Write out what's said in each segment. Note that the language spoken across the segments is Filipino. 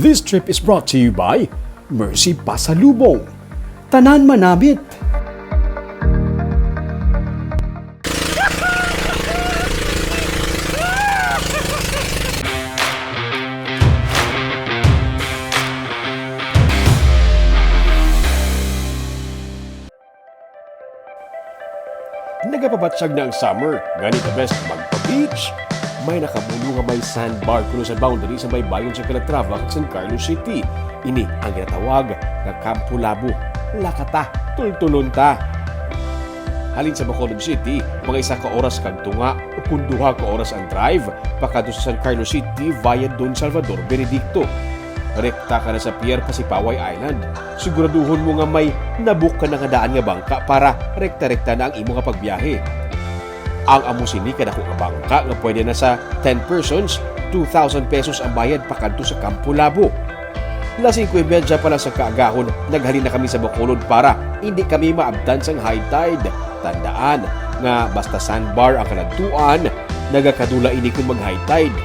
This trip is brought to you by Mercy Pasalubong, Tanan Manamit. Nagapabatsyag na ang summer, ganit the best magpa-beach. May nakabulo nga may sandbar kuno sa boundary sa may bayon sa Calatrava, San Carlos City. Ini ang ginatawag nga Campo Labo. Lakata, tultulunta. Halin sa Bacolod City, mga 1 ka oras kag tunga o kung 2 ka oras ang drive pakadto sa San Carlos City via Don Salvador Benedicto. Rekta ka na sa Pier Pasipaway Island. Siguraduhon mo nga may nabook ka na nga daan nga bangka para rekta-rekta na ang imo nga pagbiyahe. Ang amusini kada ko nga bangka nga pwede na sa 10 persons, 2,000 pesos ang bayad pakadto sa Campo Labo. Lasing 5:30 pa lang sa kaagahon, naghalin na kami sa Bacolod para hindi kami maabtan sang high tide. Tandaan nga basta sandbar ang kaladtuan, nagakadula ini kung mag high tide.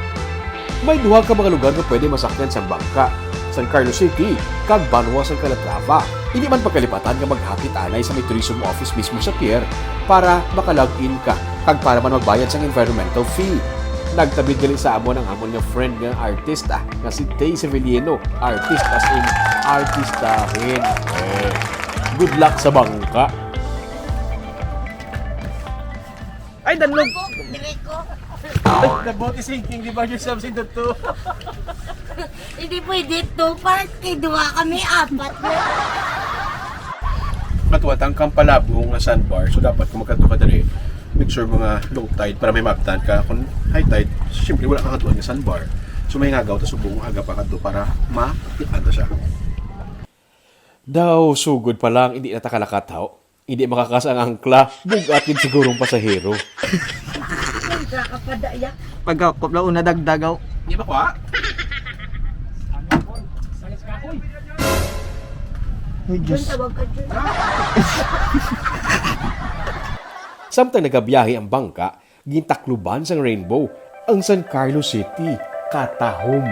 May 2 ka mga lugar na pwede masakyan sa bangka. San Carlos City, kag Banwa sa Calatrava. Hindi man pagkalipatan nga maghapit anay sa may tourism office mismo sa pier para makalog-in ka kag para man magbayad sa environmental fee. Nagtabid gali sa amon ang amon nga friend nga artista nga si Tay Sevillano. Artist as in artistahin. Good luck sa bangka. Ay, danlog! Direko. Ay, the boat is sinking, di ba yourself si Dutto? Hindi pwede to. Parang kidwa kami, 4 na. Matuwat ang Campalabo nga sandbar, so dapat kung magkatuwa ka dali, make sure mga low tide para may maabtan ka. Kung high tide, siyempre wala kang katuwa nga sandbar. So may ngagaw, tapos subong aga pa kadto para ma-ipanta siya. Daw, sugod pa lang, hindi natakalakataw. Hindi makakas ang angkla, bugatin sigurong pasahero. Nagkakapadaya. Pagkakopla una dagdagaw. Hindi ba kwa? Ay, Doon Diyos. tawag ka dyan. Samtang nagabiyahe ang bangka, gintakluban sang Rainbow, ang San Carlos City, katahom.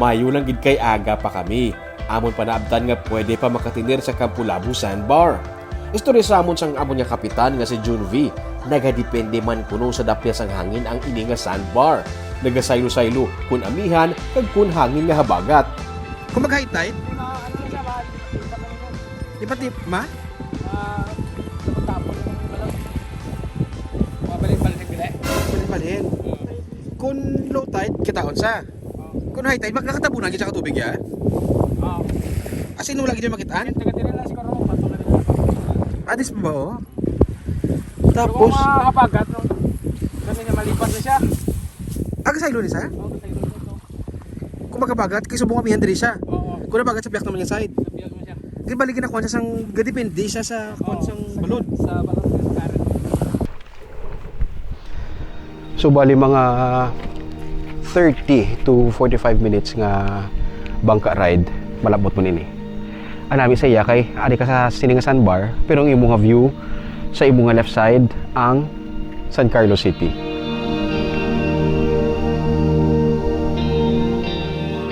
Mayo lang gid kay aga pa kami. Amon pa naabtan nga pwede pa makatinir sa Campo Labo Sandbar. Istorya sa amon sang amon nga kapitan nga si Jun V. Nagadepende man kuno sa dapya sang hangin ang ini nga sandbar. Nagasaylo-saylo kun amihan kag kun hangin nga habagat. Kung mag-high tide? Di pa tip, ma? Balik-balik. Kung low tide, kitaon sa. Kung high tide, nakatabunan kita ka tubig ya? As in, wala kita makitaan? Adis pa ba oh? Tapos, habagat no. Kami na malipas na siya. aga sa ilo ni sa? Kung magabagat, kay subong kami handri siya. Kung nabagat sa piyak naman yung side. Sabihan mo siya. Kaya balikin na kuwan siya sang gadipindi siya sa kuwan sang balod. Sa balon ng karet. So bali mga 30 to 45 minutes nga bangka ride malabot mo nini. Anami sa iya kay ari ka sa sininga sandbar pero ang imo nga view sa imo nga left side ang San Carlos City.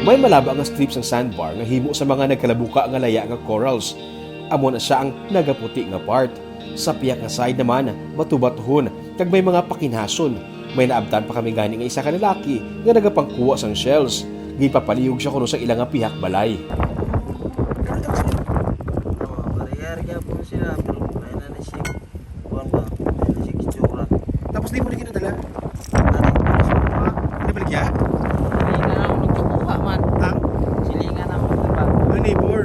May malaba nga strips ang sandbar nga himo sa mga nagkalabuka nga laya nga corals. Amo na siya ang nagaputi nga part. Sa piyak nga side naman, batu-batuhon kag may mga pakinhason. May naabtan pa kami gani nga 1 ka lalaki nga nagapangkuha sang shells. Gipapalihog siya kuno sa ilang nga pihak balay. Bariyar kaya po sila, pero may nanisig. Kuwan ba? Nanisig itsura. Tapos di mo rin kinadala. Nanik po na sa mga. Hindi balik ya? Silingan na ako nagtukuha man. Ang? Silingan na ako nagtukuha. Ang neighbor.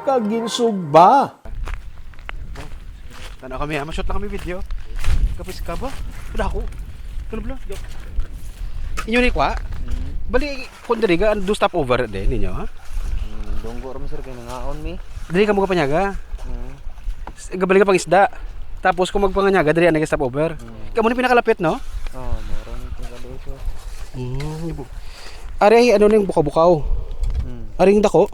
kaginsugba. Tanaw kami ha, ma-shoot na kami video. Kapis ka ba? Wala ako. Ano ba? Inyo ni kwa? Bali, kung diri ka, do stop over din ninyo ha? Donggo ram sir kay nangaon mi. Diri ka mo kapanyaga. Gabali ka pang isda. Tapos kung magpanganyaga, diri ang nag-stop over. Kamu ni pinakalapit, no? Oh, meron ni kadto sir. Ari, ano ning bukaw-bukaw? Aring dako?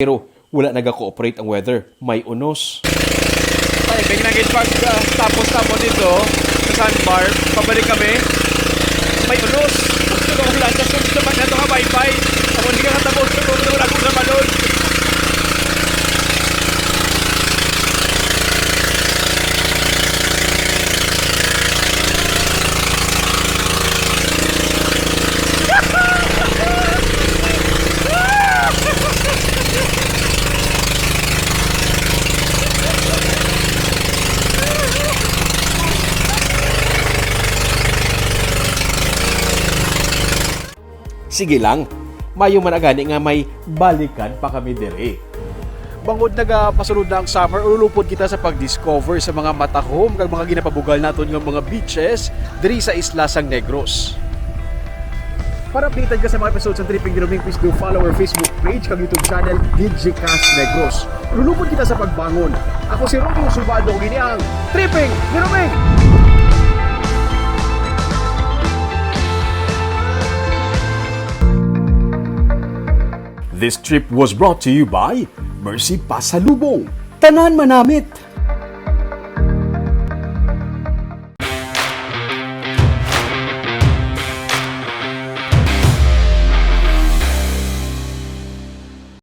Pero wala nag-cooperate ang weather. May unos. Ay, kaya naging pag tapos dito sa sandbar, pabalik kami. May unos. Gusto ko lang sa gusto pa na ito ka bye-bye. Ako hindi ka katapos. Gusto ko wala kong naman doon. Sige lang, mayo man agani nga may balikan pa kami dire. Bangod nagapasunod na ang summer, ulupod kita sa pag-discover sa mga matahom kag mga ginapabugal naton nga mga beaches diri sa Isla Sang Negros. Para updated ka sa mga episodes ng Tripping Dinuming, please do follow our Facebook page kag YouTube channel DigiCast Negros. Ulupod kita sa pagbangon. Ako si Romeo Subado, gini ang Tripping Dinuming! This trip was brought to you by Mercy Pasalubong. Tanan manamit!